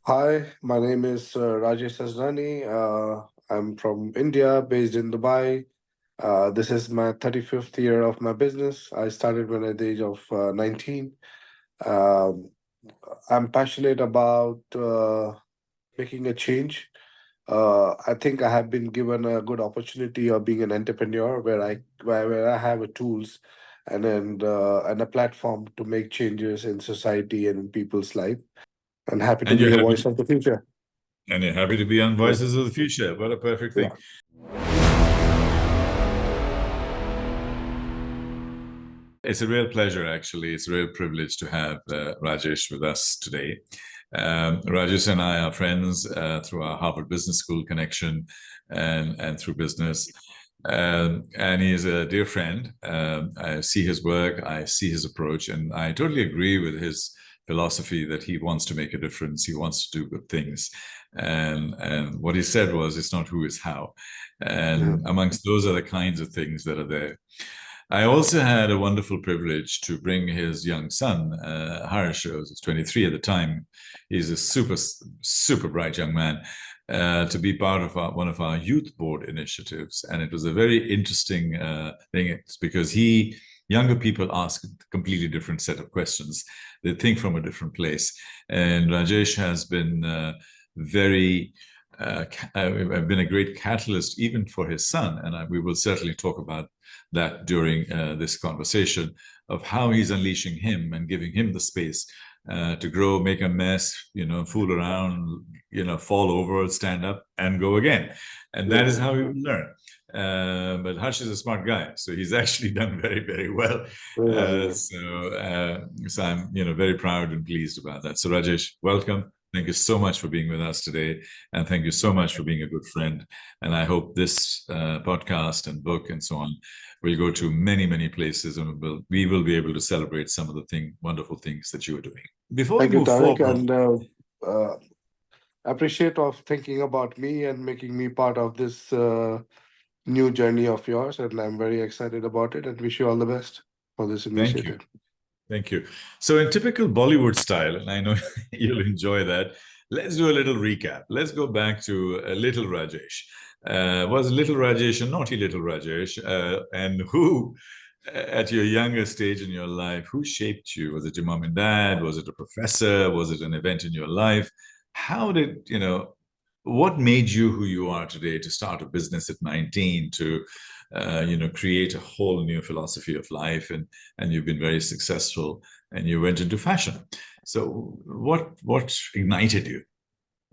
Hi, my name is Rajesh Sajnani. I'm from India, based in Dubai. This is my 35th year of my business. I started when at the age of 19. Um, I'm passionate about making a change. I think I have been given a good opportunity of being an entrepreneur where I have a tools and a platform to make changes in society and in people's life. And happy to And be you're the happy voice to, of the future. and you're happy to be on Yeah. Voices of the Future. What a perfect thing. Yeah. It's a real pleasure, actually. It's a real privilege to have Rajesh with us today. Rajesh and I are friends through our Harvard Business School connection and through business. And he is a dear friend. I see his work, I see his approach, and I totally agree with his philosophy that he wants to make a difference. He wants to do good things. And what he said was, it's not who, it's how. Yeah. And amongst those are the kinds of things that are there. I also had a wonderful privilege to bring his young son, Harsh, who was 23 at the time. He's a super bright young man, to be part of one of our youth board initiatives. And it was a very interesting thing. It's because younger people ask a completely different set of questions. They think from a different place. And Rajesh has been very I've been a great catalyst even for his son, and we will certainly talk about that during this conversation of how he's unleashing him and giving him the space to grow, make a mess, fool around, fall over, stand up, and go again, and that is Yeah. how he will learn. But Harsh is a smart guy, so he's actually done very, very well. Yeah. So I'm, very proud and pleased about that. So Rajesh, welcome. Thank you so much for being with us today, and thank you so much for being a good friend. And I hope this podcast and book and so on will go to many, many places, and we will be able to celebrate some of the wonderful things that you are doing. Before we Thank you, move Tarek, forward, and uh, appreciate of thinking about me and making me part of this new journey of yours. And I'm very excited about it and wish you all the best for this thank you. initiative. Thank you. So, in typical Bollywood style, and I know you'll enjoy that, let's do a little recap. Let's go back to Little Rajesh. Was Little Rajesh a naughty Little Rajesh? And who, at your younger stage in your life, who shaped you? Was it your mom and dad? Was it a professor? Was it an event in your life? How did, what made you who you are today to start a business at 19, to create a whole new philosophy of life, and you've been very successful, and you went into fashion. So what ignited you?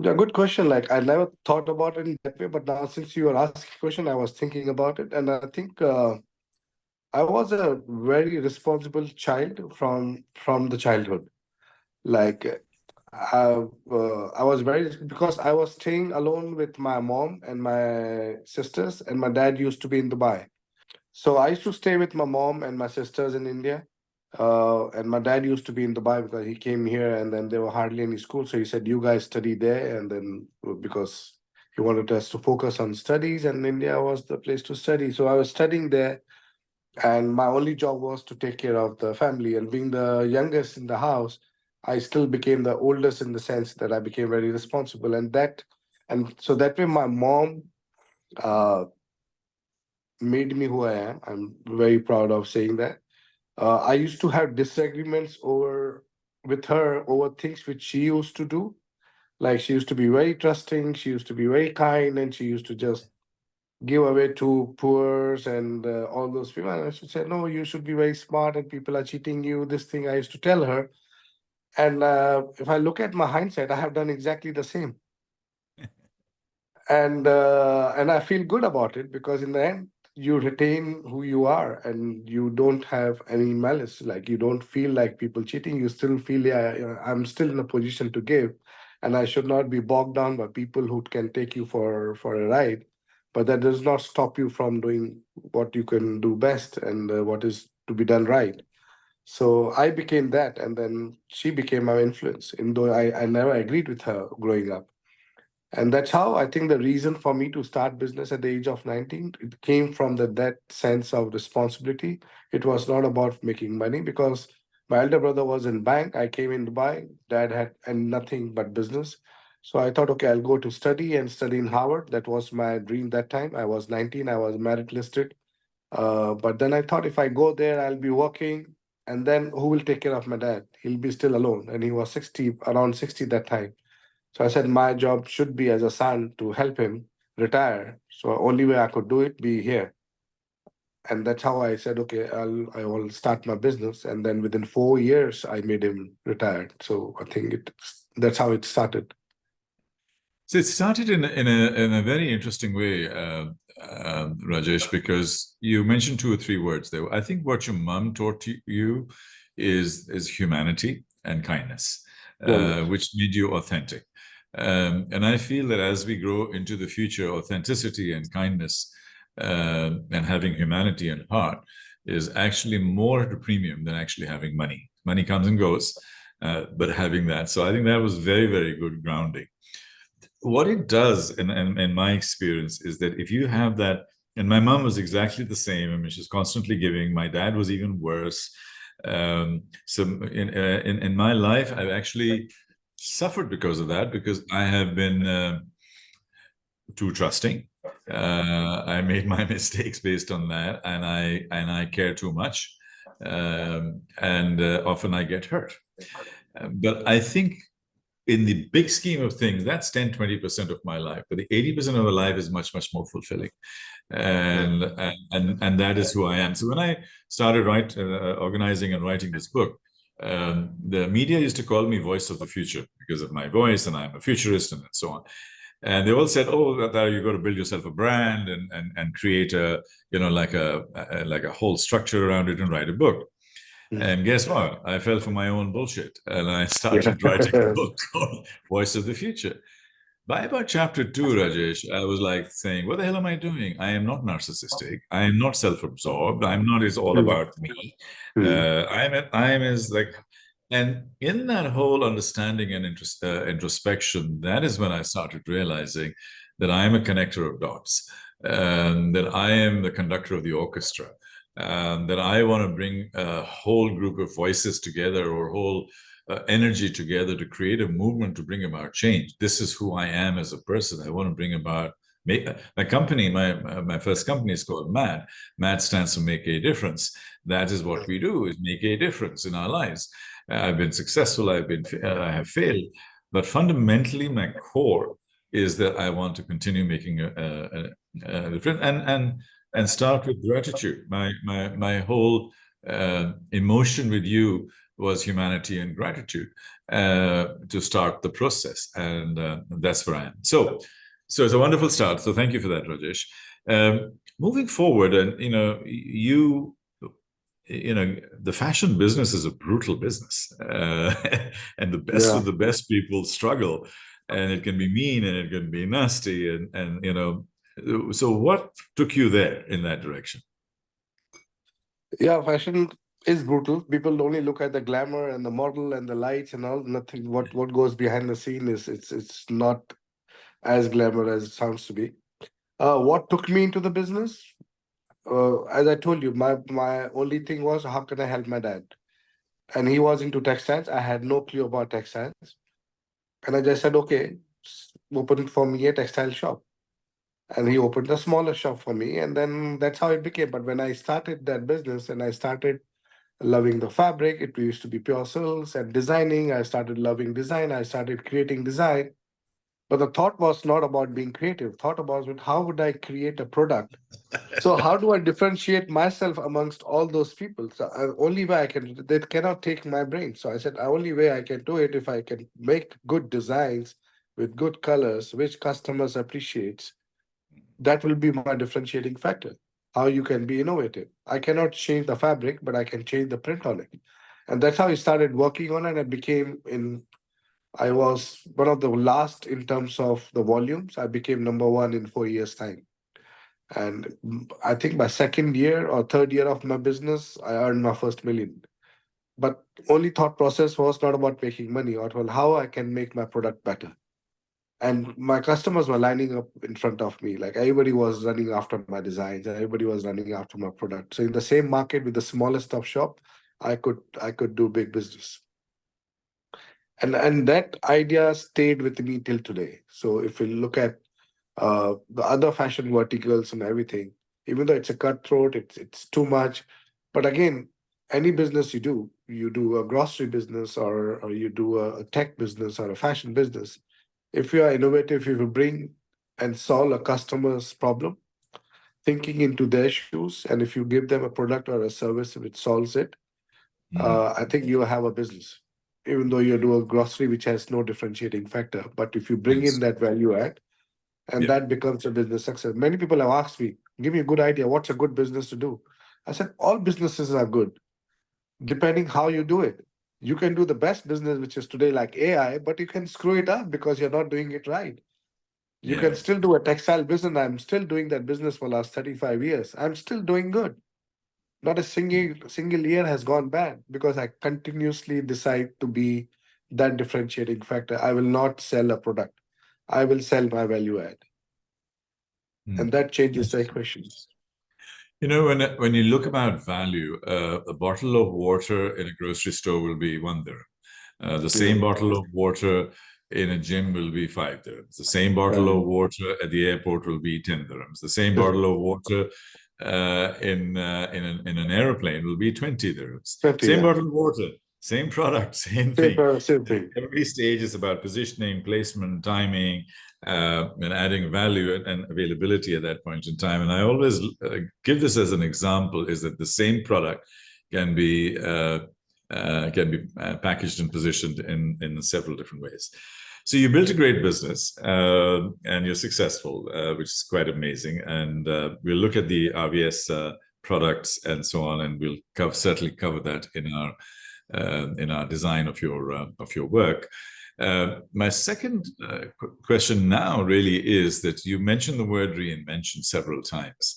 Yeah, good question. Like I never thought about it in that way, but now since you are asking question, I was thinking about it, and I think I was a very responsible child from the childhood. Like I was very because I was staying alone with my mom and my sisters, and my dad used to be in Dubai. So I used to stay with my mom and my sisters in India. And my dad used to be in Dubai because he came here and then there were hardly any school. So he said, you guys study there. And then because he wanted us to focus on studies and India was the place to study. So I was studying there and my only job was to take care of the family. And being the youngest in the house, I still became the oldest in the sense that I became very responsible. And so that way my mom uh, made me who I am. I'm very proud of saying that. I used to have disagreements over with her over things which she used to do. Like she used to be very trusting, she used to be very kind, and she used to just give away to poors and all those people. And I should say, no, you should be very smart, and people are cheating you. This thing I used to tell her. And if I look at my hindsight, I have done exactly the same. And I feel good about it because in the end you retain who you are and you don't have any malice. Like you don't feel like people cheating. You still feel, yeah, I'm still in a position to give, and I should not be bogged down by people who can take you for a ride. But that does not stop you from doing what you can do best and what is to be done right. So I became that, and then she became my influence. Even though I never agreed with her growing up, and that's how I think the reason for me to start business at the age of 19, it came from that sense of responsibility. It was not about making money because my elder brother was in bank. I came in Dubai. Dad had and nothing but business. So I thought, okay, I'll go to study and study in Harvard. That was my dream that time. I was 19, I was merit listed. But then I thought if I go there, I'll be working, and then who will take care of my dad? He'll be still alone. And he was 60, around 60 that time. So I said, my job should be as a son to help him retire. So only way I could do it, be here. And that's how I said, okay, I will start my business. And then within 4 years, I made him retired. So I think that's how it started. So it started in a very interesting way, Rajesh, because you mentioned 2 or 3 words there. I think what your mom taught you is humanity and kindness, Oh, yes. which made you authentic. And I feel that as we grow into the future, authenticity and kindness and having humanity and heart is actually more at a premium than actually having money. Money comes and goes, but having that. So I think that was very, very good grounding. What it does, in my experience, is that if you have that, and my mom was exactly the same. I mean, she's constantly giving. My dad was even worse. So in my life, I've actually suffered because of that, because I have been too trusting. I made my mistakes based on that, and I care too much, and often I get hurt. But I think in the big scheme of things, that's 10, 20% of my life. But the 80% of my life is much, much more fulfilling. And that is who I am. So when I started organizing and writing this book, the media used to call me voice of the future because of my voice, and I'm a futurist and so on. And they all said, "Oh, that you've got to build yourself a brand and create a like a whole structure around it and write a book." And guess what? I fell for my own bullshit, and I started writing a Yeah. book called Voice of the Future. By about chapter 2, Rajesh, I was like saying, what the hell am I doing? I am not narcissistic. I am not self-absorbed. I'm not, it's all about me. I'm as like, and in that whole understanding and introspection, that is when I started realizing that I am a connector of dots, that I am the conductor of the orchestra, that I want to bring a whole group of voices together, or whole energy together to create a movement to bring about change. This is who I am as a person. I want to bring about my company. My first company is called MAD. MAD stands for Make a Difference. That is what we do: is make a difference in our lives. I've been successful. I have failed, but fundamentally, my core is that I want to continue making a difference and start with gratitude. My whole emotion with you was humanity and gratitude to start the process, and that's where I am. So it's a wonderful start. So thank you for that, Rajesh. Moving forward, and the fashion business is a brutal business, and the best Yeah. of the best people struggle, and it can be mean and it can be nasty, and so what took you there in that direction? Yeah, fashion is brutal. People only look at the glamour and the model and the lights and all. Nothing. What goes behind the scene is it's not as glamour as it sounds to be. What took me into the business? As I told you, my only thing was how can I help my dad, and he was into textiles. I had no clue about textiles, and I just said, okay, open for me a textile shop. And he opened a smaller shop for me, and then that's how it became. But when I started that business and I started loving the fabric, it used to be pure silks and designing. I started loving design. I started creating design. But the thought was not about being creative. Thought about how would I create a product? So how do I differentiate myself amongst all those people? So only way I can, they cannot take my brain. So I said, only way I can do it if I can make good designs with good colors, which customers appreciates. That will be my differentiating factor. How you can be innovative. I cannot change the fabric, but I can change the print on it. And that's how I started working on it. And became in, I was one of the last in terms of the volumes. I became number one in 4 years' time. And I think my second year or third year of my business, I earned my first million. But only thought process was not about making money, or well, how I can make my product better. And my customers were lining up in front of me. Like everybody was running after my designs, everybody was running after my product. So in the same market with the smallest of shop, I could do big business. And that idea stayed with me till today. So if you look at the other fashion verticals and everything, even though it's a cutthroat, it's too much. But again, any business you do a grocery business or you do a tech business or a fashion business. If you are innovative, if you bring and solve a customer's problem, thinking into their shoes, and if you give them a product or a service which solves it, I think you have a business. Even though you do a grocery which has no differentiating factor, but if you bring in Yes. that value add, and Yeah. that becomes a business success. Many people have asked me, give me a good idea, what's a good business to do? I said, all businesses are good, depending how you do it. You can do the best business, which is today like AI, but you can screw it up because you're not doing it right. You Yeah. can still do a textile business. I'm still doing that business for last 35 years. I'm still doing good. Not a single year has gone bad because I continuously decide to be that differentiating factor. I will not sell a product. I will sell my value add. And Mm. that changes the That's equation. You know, when you look about value, a bottle of water in a grocery store will be 1 dirham. The same Yeah. bottle of water in a gym will be 5 dirhams. The same bottle of Um, water at the airport will be 10 dirhams. The same bottle of water in an airplane will be 20 dirhams. 20, Same yeah. bottle of water, same product, same thing. Same thing. Every stage is about positioning, placement, timing, and adding value and availability at that point in time. And I always give this as an example: is that the same product can be packaged and positioned in several different ways. So you built a great business and you're successful, which is quite amazing. And we'll look at the RVS products and so on, and we'll certainly cover that in our design of your work. My second question now really is that you mentioned the word reinvention several times.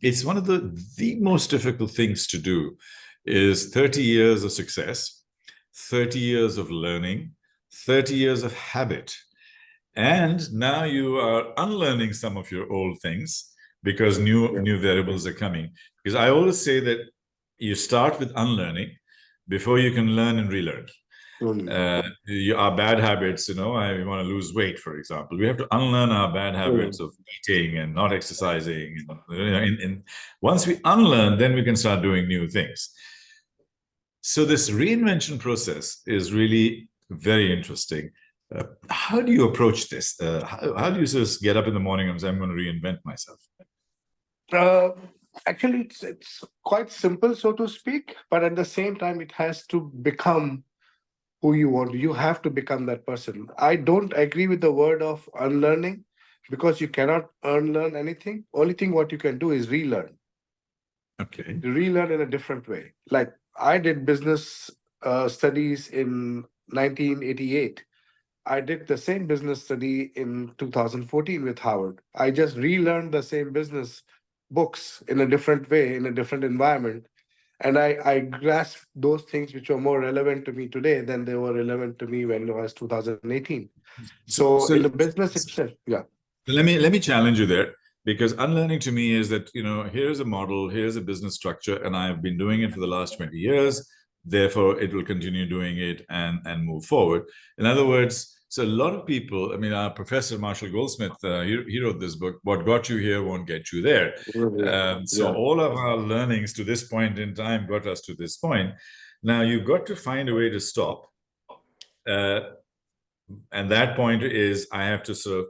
It's one of the most difficult things to do is 30 years of success, 30 years of learning, 30 years of habit. And now you are unlearning some of your old things because Yeah. new variables are coming. Because I always say that you start with unlearning before you can learn and relearn. Only. Our bad habits, I want to lose weight, for example. We have to unlearn our bad habits of eating and not exercising. And once we unlearn, then we can start doing new things. So this reinvention process is really very interesting. How do you approach this? How do you just get up in the morning and say, I'm going to reinvent myself? Uh, Actually, it's quite simple, so to speak, but at the same time, it has to become who you want. You have to become that person. I don't agree with the word of unlearning because you cannot unlearn anything. Only thing what you can do is relearn. Okay. Relearn in a different way. Like I did business studies in 1988. I did the same business study in 2014 with Howard. I just relearned the same business books in a different way, in a different environment. And I grasped those things which were more relevant to me today than they were relevant to me when it was 2018. So, So so in the business itself, yeah. let me challenge you there, because unlearning to me is that here's a model, here's a business structure, and I've been doing it for the last 20 years. Therefore, it will continue doing it and move forward. In other words, so a lot of people, I mean, our professor Marshall Goldsmith, he wrote this book, "What Got You Here Won't Get You There." Yeah. So Yeah. all of our learnings to this point in time got us to this point. Now you've got to find a way to stop. Uh, and that point is I have to sort of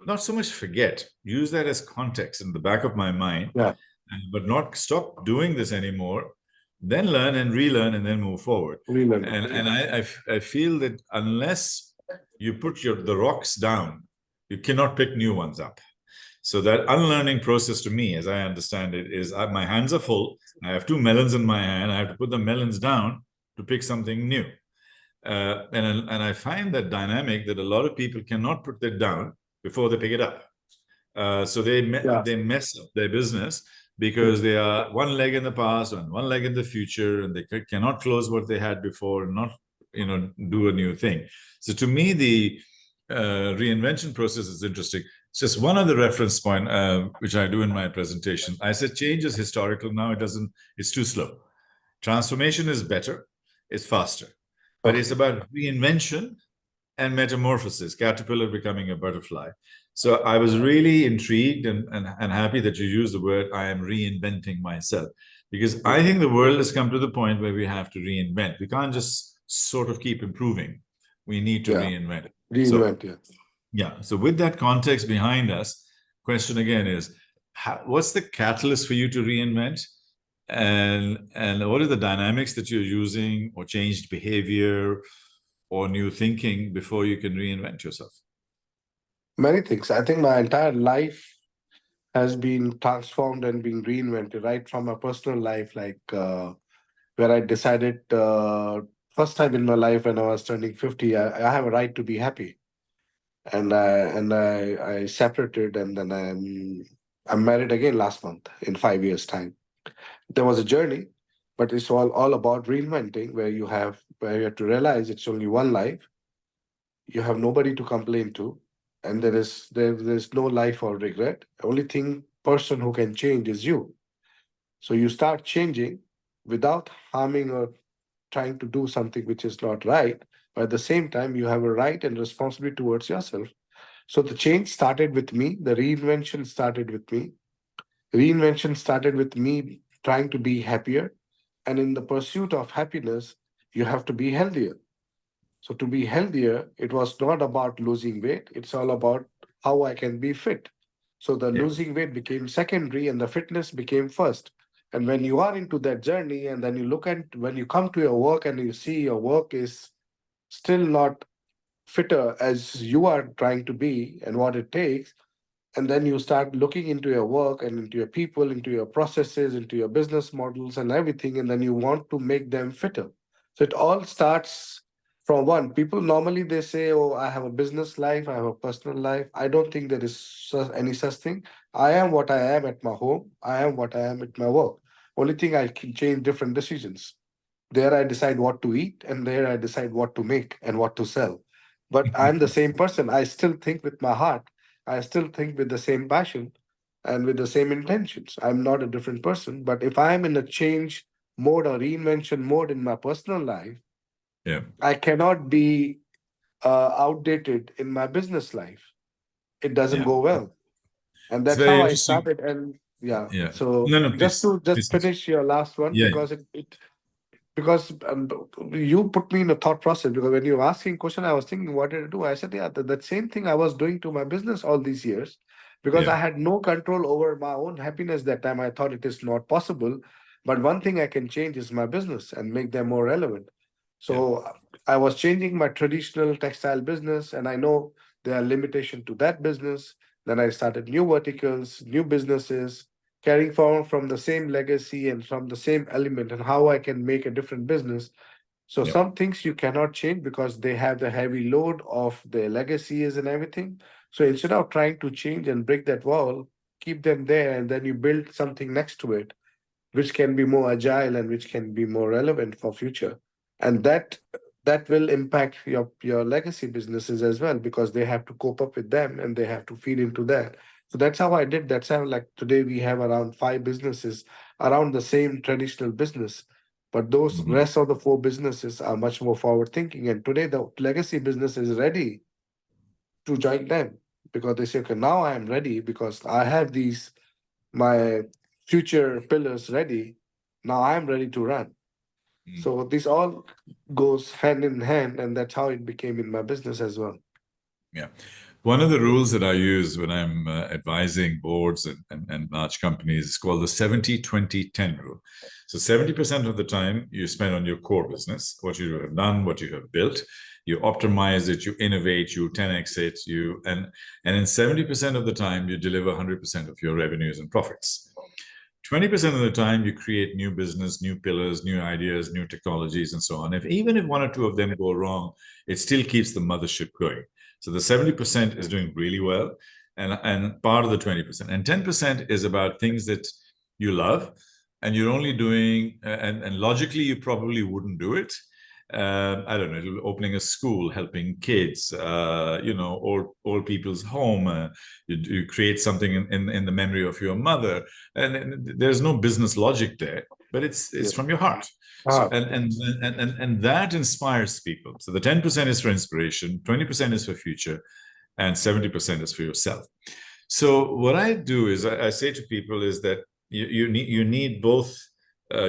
not so much forget, use that as context in the back of my mind, Yeah. but not stop doing this anymore, then learn and relearn and then move forward. Relearn. And I feel that unless you put the rocks down, you cannot pick new ones up. So that unlearning process to me, as I understand it, is my hands are full. I have 2 melons in my hand. I have to put the melons down to pick something new. And I find that dynamic that a lot of people cannot put that down before they pick it up. So Yeah. they mess up their business because they are one leg in the past and one leg in the future, and they cannot close what they had before and not do a new thing. So to me, the reinvention process is interesting. It's just one other reference point, which I do in my presentation. I said change is historical. Now it's too slow. Transformation is better, it's faster. but it's about reinvention and metamorphosis, caterpillar becoming a butterfly. So I was really intrigued and happy that you used the word, I am reinventing myself, because I think the world has come to the point where we have to reinvent. We can't just sort of keep improving. We need to Yeah. reinvent. Reinvent, So, yeah. yeah. So with that context behind us, question again is, what's the catalyst for you to reinvent? And what are the dynamics that you're using, or changed behavior or new thinking before you can reinvent yourself? Many things. I think my entire life has been transformed and being reinvented, right from my personal life, like where I decided first time in my life when I was turning 50, I have a right to be happy. And I separated, and then I'm married again last month in 5 years' time. There was a journey, but it's all about reinventing, where you have to realize it's only one life. You have nobody to complain to, and there's no life or regret. Only thing person who can change is you. So you start changing without harming or trying to do something which is not right. But at the same time, you have a right and responsibility towards yourself. So the change started with me. The reinvention started with me. Reinvention started with me trying to be happier. And in the pursuit of happiness, you have to be healthier. So to be healthier, it was not about losing weight. It's all about how I can be fit. So the Yeah. losing weight became secondary and the fitness became first. And when you are into that journey and then you look at when you come to your work and you see your work is still not fitter as you are trying to be and what it takes, and then you start looking into your work and into your people, into your processes, into your business models and everything, and then you want to make them fitter. So it all starts from one. People normally they say, oh, I have a business life, I have a personal life. I don't think there is any such thing. I am what I am at my home, I am what I am at my work. Only thing I can change different decisions. There I decide what to eat, and there I decide what to make and what to sell. But I'm the same person. I still think with my heart. I still think with the same passion and with the same intentions. I'm not a different person. But if I'm in a change mode or reinvention mode in my personal life, Yeah. I cannot be outdated in my business life. It doesn't Yeah. go well. And It's that's very how I interesting. started. And yeah, Yeah. so No, no, just please. to just Please. finish your last one, Yeah. because because you put me in a thought process, because when you were asking question I was thinking what did I do. I said, yeah, that same thing I was doing to my business all these years, because Yeah. I had no control over my own happiness that time. I thought it is not possible, but one thing I can change is my business and make them more relevant. Yeah. So I was changing my traditional textile business, and I know there are limitation to that business. Then I started new verticals, new businesses, carrying forward from the same legacy and from the same element, and how I can make a different business. So Yeah. some things you cannot change because they have the heavy load of their legacies and everything. So instead of trying to change and break that wall, keep them there, and then you build something next to it, which can be more agile and which can be more relevant for future. And that will impact your legacy businesses as well, because they have to cope up with them and they have to feed into that. So that's how I did. That's how, like, today we have around 5 businesses around the same traditional business, but those Mhm. rest of the 4 businesses are much more forward thinking, and today the legacy business is ready to join them, because they say, okay, now I am ready because I have these my future pillars ready. Now I'm ready to run. Mm. So this all goes hand in hand, and that's how it became in my business as well. Yeah. One of the rules that I use when I'm advising boards and large companies is called the 70-20-10 rule. So 70% of the time you spend on your core business, what you have done, what you have built, you optimize it, you innovate, you 10x it, and in 70% of the time you deliver 100% of your revenues and profits. 20% of the time you create new business, new pillars, new ideas, new technologies, and so on. Even if one or two of them go wrong, it still keeps the mothership going. So the 70% is doing really well, and part of the 20%. And 10% is about things that you love, and you're only doing, and logically you probably wouldn't do it. I don't know, opening a school, helping kids, old people's home. You create something in the memory of your mother, and there's no business logic there. but it's Yeah. from your heart. So Heart. and that inspires people. So the 10% is for inspiration, 20% is for future, and 70% is for yourself. So what I do is I say to people is that you need both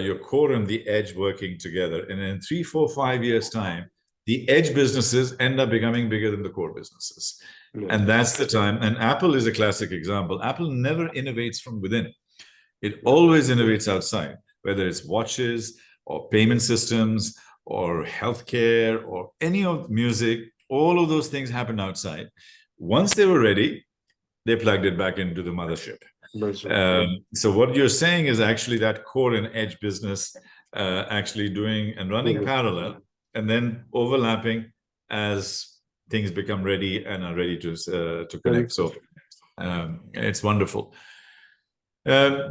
your core and the edge working together. And in 3, 4, 5 years' time, the edge businesses end up becoming bigger than the core businesses. Yeah. And that's the time. And Apple is a classic example. Apple never innovates from within. It always innovates outside, whether it's watches or payment systems or healthcare or any of music. All of those things happen outside. Once they were ready, they plugged it back into the mothership. So what you're saying is actually that core and edge business actually doing and running parallel and then overlapping as things become ready and are ready to connect. So it's wonderful.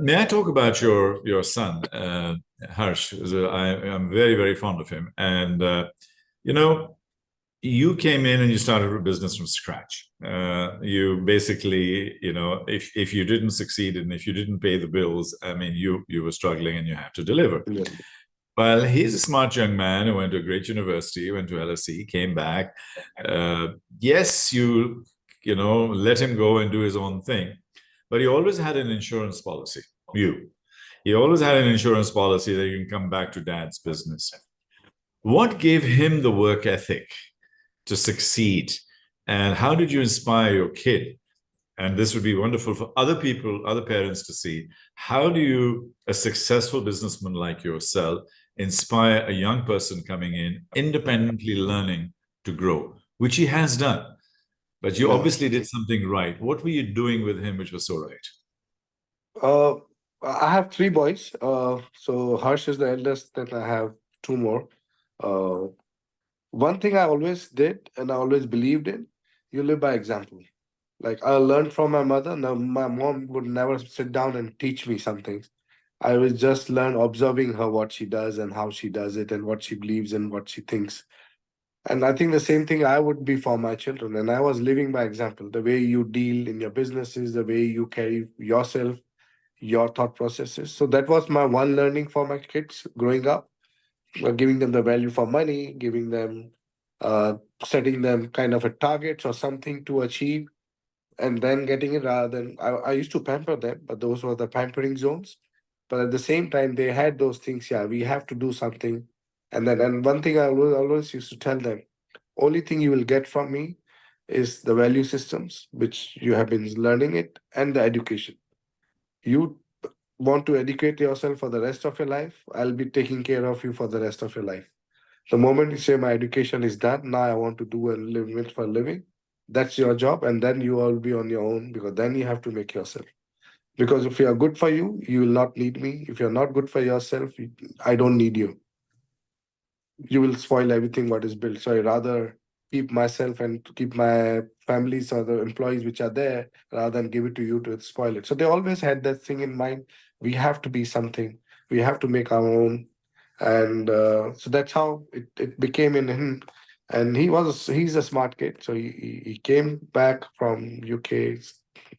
May I talk about your son, Harsh? I'm very, very fond of him. And, you came in and you started a business from scratch. You basically, if you didn't succeed and if you didn't pay the bills, I mean, you were struggling and you had to deliver. Yeah. Well, he's a smart young man who went to a great university, went to LSE, came back. Yes, you let him go and do his own thing, but he always had an insurance policy. He always had an insurance policy that you can come back to dad's business. What gave him the work ethic to succeed? And how did you inspire your kid? And this would be wonderful for other people, other parents to see. How do you, a successful businessman like yourself, inspire a young person coming in, independently learning to grow, which he has done? But you obviously did something right. What were you doing with him which was so right? I have 3 boys. So Harsh is the eldest, then I have 2 more. One thing I always did and I always believed in, you live by example. Like I learned from my mother. Now my mom would never sit down and teach me something. I was just learn observing her what she does and how she does it and what she believes and what she thinks. And I think the same thing I would be for my children. And I was living by example. The way you deal in your businesses, the way you carry yourself, your thought processes. So that was my one learning for my kids growing up, giving them the value for money, giving them, setting them kind of a target or something to achieve, and then getting it rather than I used to pamper them, but those were the pampering zones. But at the same time, they had those things. Yeah, we have to do something. And one thing I always used to tell them, only thing you will get from me is the value systems, which you have been learning it, and the education. You want to educate yourself for the rest of your life, I'll be taking care of you for the rest of your life. The moment you say my education is done, now I want to do and live it for a living, that's your job, and then you will be on your own because then you have to make yourself. Because if you are good for you, you will not need me. If you're not good for yourself, I don't need you. You will spoil everything what is built. So I rather keep myself and keep my families or the employees which are there rather than give it to you to spoil it. So they always had that thing in mind. We have to be something. We have to make our own. And so that's how it became in him. And he's a smart kid. So he came back from UK,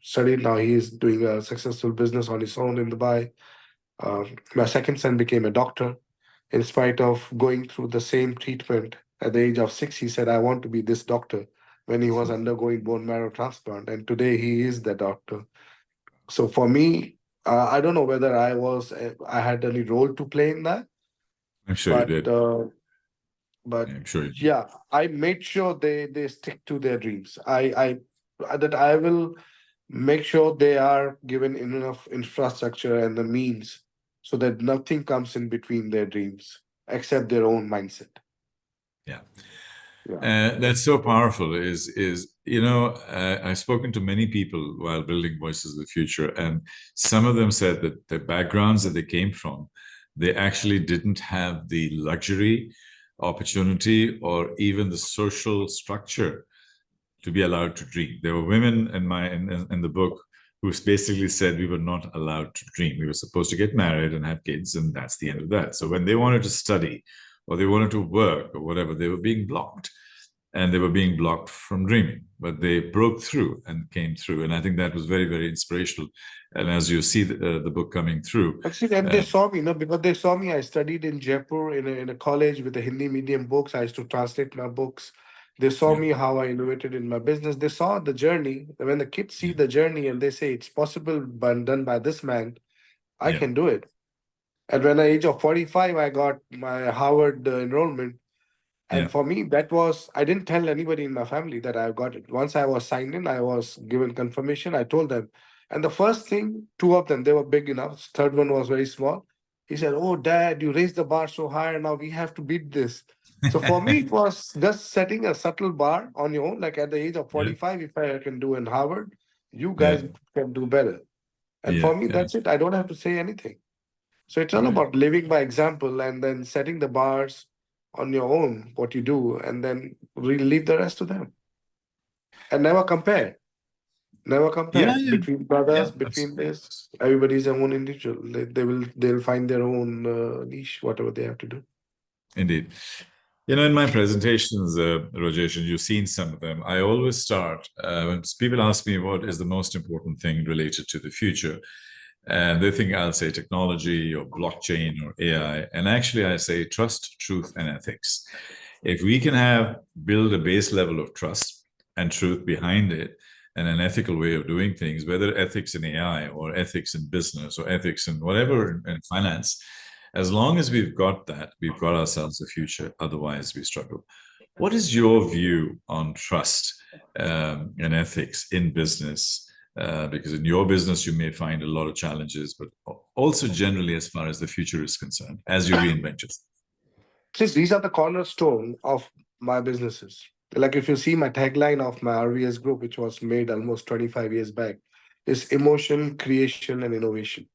studied. Now he is doing a successful business on his own in Dubai. My second son became a doctor. In spite of going through the same treatment at the age of 6, he said, I want to be this doctor when he was undergoing bone marrow transplant. And today he is the doctor. So for me, I don't know whether I had any role to play in that. I'm sure you did. But I'm sure you did. yeah, I made sure they stick to their dreams. I will make sure they are given enough infrastructure and the means so that nothing comes in between their dreams except their own mindset. Yeah. Yeah. That's so powerful. I've spoken to many people while building Voices of the Future, and some of them said that the backgrounds that they came from, they actually didn't have the luxury, opportunity, or even the social structure to be allowed to dream. There were women in the book who basically said we were not allowed to dream. We were supposed to get married and have kids, and that's the end of that. So when they wanted to study or they wanted to work or whatever, they were being blocked. and they were being blocked from dreaming, but they broke through and came through. And I think that was very, very inspirational. And as you see the book coming through, Actually, and they saw me, because they saw me. I studied in Jaipur in a college with a Hindi medium books. I used to translate my books. They saw yeah, me how I innovated in my business. They saw the journey. When the kids see yeah, the journey and they say it's possible, but done by this man, I yeah, can do it. And when at the age of 45, I got my Harvard enrollment. yeah, And for me, that was, I didn't tell anybody in my family that I got it. Once I was signed in, I was given confirmation. I told them. And the first thing, two of them, they were big enough. Third one was very small. He said, "Oh, Dad, you raised the bar so high. Now we have to beat this." So for me, it was just setting a subtle bar on your own. Like at the age of yeah, 45, if I can do in Harvard, you yeah, guys can do better. And yeah, for me, yeah. that's it. I don't have to say anything. So it's all Right. about living by example and then setting the bars on your own, what you do, and then leave the rest to them. And never compare. Never Yeah, compare yeah, between yeah. brothers, between Absolutely. this. Everybody's their own individual. They'll find their own niche, whatever they have to do. Indeed. You know, in my presentations, Rajesh, and you've seen some of them, I always start when people ask me what is the most important thing related to the future, and they think I'll say technology or blockchain or AI. And actually, I say trust, truth, and ethics. If we can build a base level of trust and truth behind it, and an ethical way of doing things, whether ethics in AI or ethics in business or ethics in whatever in finance, as long as we've got that, we've got ourselves a future. Otherwise, we struggle. What is your view on trust and ethics in business? Because in your business, you may find a lot of challenges, but also generally as far as the future is concerned, as you reinvent yourself. Since these are the cornerstone of my businesses. Like if you see my tagline of my RVS group, which was made almost 25 years back, is emotion, creation, and innovation.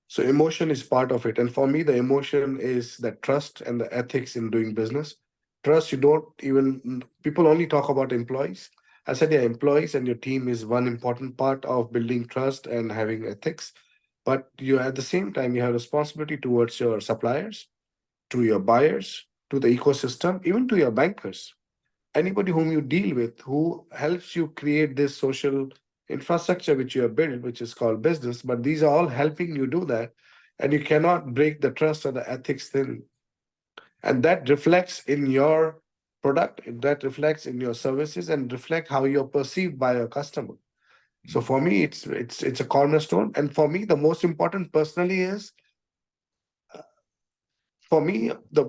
So emotion is part of it. And for me, the emotion is the trust and the ethics in doing business. Trust, you don't even, people only talk about employees. I said, yeah, employees and your team is one important part of building trust and having ethics. But you at the same time, you have responsibility towards your suppliers, to your buyers, to the ecosystem, even to your bankers, anybody whom you deal with who helps you create this social infrastructure which you have built, which is called business. But these are all helping you do that. And you cannot break the trust or the ethics thing. And that reflects in your product, that reflects in your services, and reflect how you're perceived by your customer. So for me, it's a cornerstone. And for me, the most important personally is, for me, the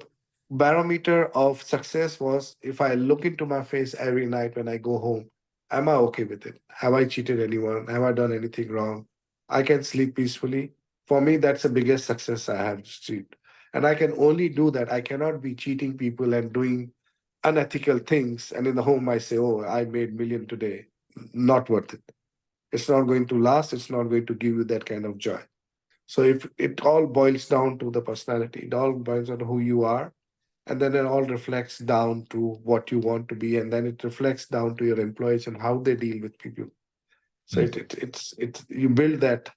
barometer of success was if I look into my face every night when I go home, am I okay with it? Have I cheated anyone? Have I done anything wrong? I can sleep peacefully. For me, that's the biggest success I have achieved. And I can only do that. I cannot be cheating people and doing unethical things. And in the home, I say, oh, I made million today. Not worth it. It's not going to last. It's not going to give you that kind of joy. So if it all boils down to the personality, it all boils down to who you are, and then it all reflects down to what you want to be, and then it reflects down to your employees and how they deal with people. So Mm. it's you build that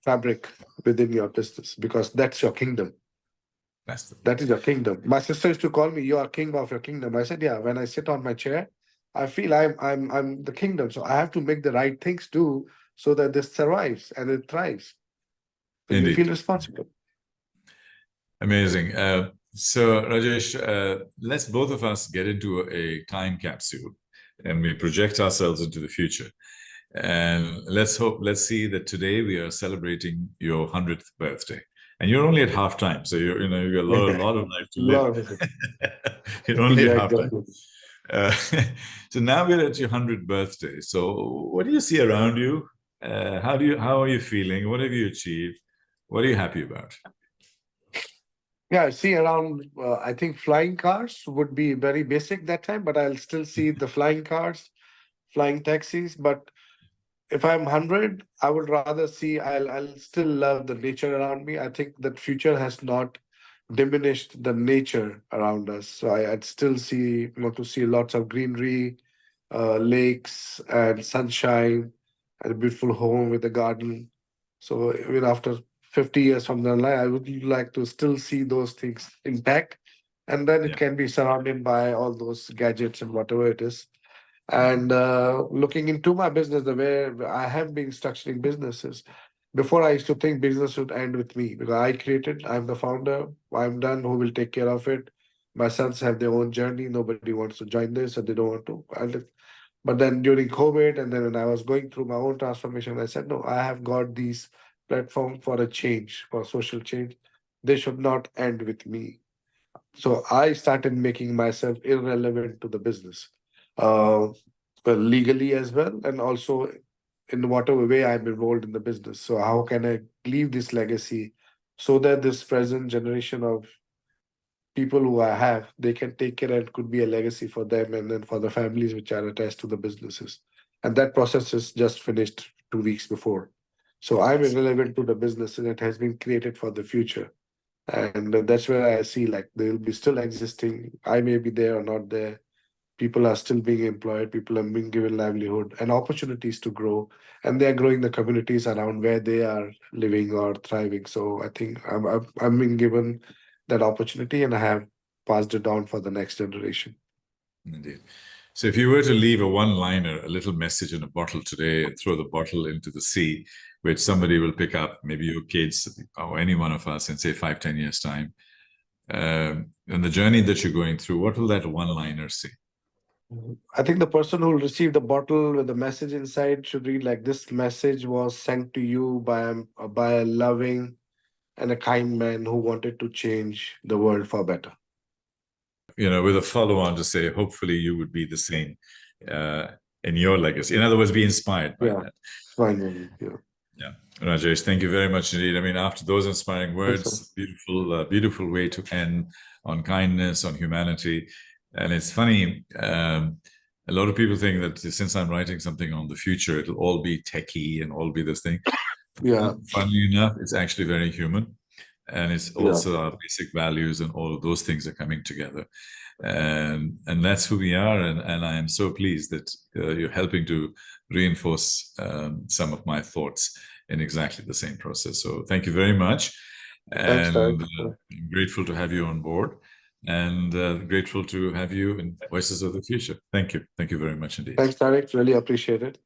fabric within your business because that's your kingdom. That's the, That is your kingdom. My sister used to call me, "You are king of your kingdom." I said, "Yeah." When I sit on my chair, I feel I'm the kingdom. So I have to make the right things too, so that this survives and it thrives. So you feel indeed. responsible. Amazing. So, Rajesh, let's both of us get into a time capsule and we project ourselves into the future. And let's see that today we are celebrating your 100th birthday. And you're only at halftime. So you've got a lot of life to live. Love it. You're only at Yeah, halftime. exactly. Uh, so now we're at your 100th birthday. So what do you see around you? How are you feeling? What have you achieved? What are you happy about? Yeah, I see around, I think flying cars would be very basic that time, but I'll still see the flying cars, flying taxis. But if I'm 100, I would rather see, I'll still love the nature around me. I think that future has not diminished the nature around us. So I'd still want to see lots of greenery, lakes and sunshine, and a beautiful home with a garden. So even after 50 years from the line, I would like to still see those things intact. and then it Yeah. can be surrounded by all those gadgets and whatever it is. And looking into my business, the way I have been structuring businesses, before I used to think business should end with me because I created, I'm the founder, I'm done, who will take care of it? My sons have their own journey, nobody wants to join this and they don't want to. But then during COVID, and then when I was going through my own transformation, I said, no, I have got these platforms for a change, for social change. They should not end with me. So I started making myself irrelevant to the business, uh, legally as well, and also in whatever way I'm involved in the business. So how can I leave this legacy so that this present generation of people who I have, they can take care and could be a legacy for them and then for the families which are attached to the businesses. And that process is just finished 2 weeks before. So I'm irrelevant to the business and it has been created for the future. And that's where I see like they'll be still existing. I may be there or not there. People are still being employed, people are being given livelihood and opportunities to grow, and they are growing the communities around where they are living or thriving. So I think I'm being given that opportunity, and I have passed it down for the next generation. Indeed. So if you were to leave a one-liner, a little message in a bottle today, and throw the bottle into the sea, which somebody will pick up, maybe your kids or any one of us in say 5, 10 years time, and the journey that you're going through, what will that one-liner say? I think the person who will receive the bottle with the message inside should read like, this message was sent to you by a loving and a kind man who wanted to change the world for better. With a follow-on to say, hopefully you would be the same in your legacy. In other words, be inspired by that. Fine. Yeah. Yeah, Rajesh, thank you very much indeed. I mean, after those inspiring words, beautiful way to end on kindness, on humanity. And it's funny, a lot of people think that since I'm writing something on the future, it'll all be techie and all be this thing. Yeah. Funnily enough, it's actually very human. And it's also Yeah. our basic values and all of those things are coming together. And that's who we are. And I am so pleased that you're helping to reinforce some of my thoughts in exactly the same process. So thank you very much. Thanks, Tarek. And I'm grateful to have you on board and grateful to have you in Voices of the Future. Thank you. Thank you very much indeed. Thanks, Tarek. Really appreciate it.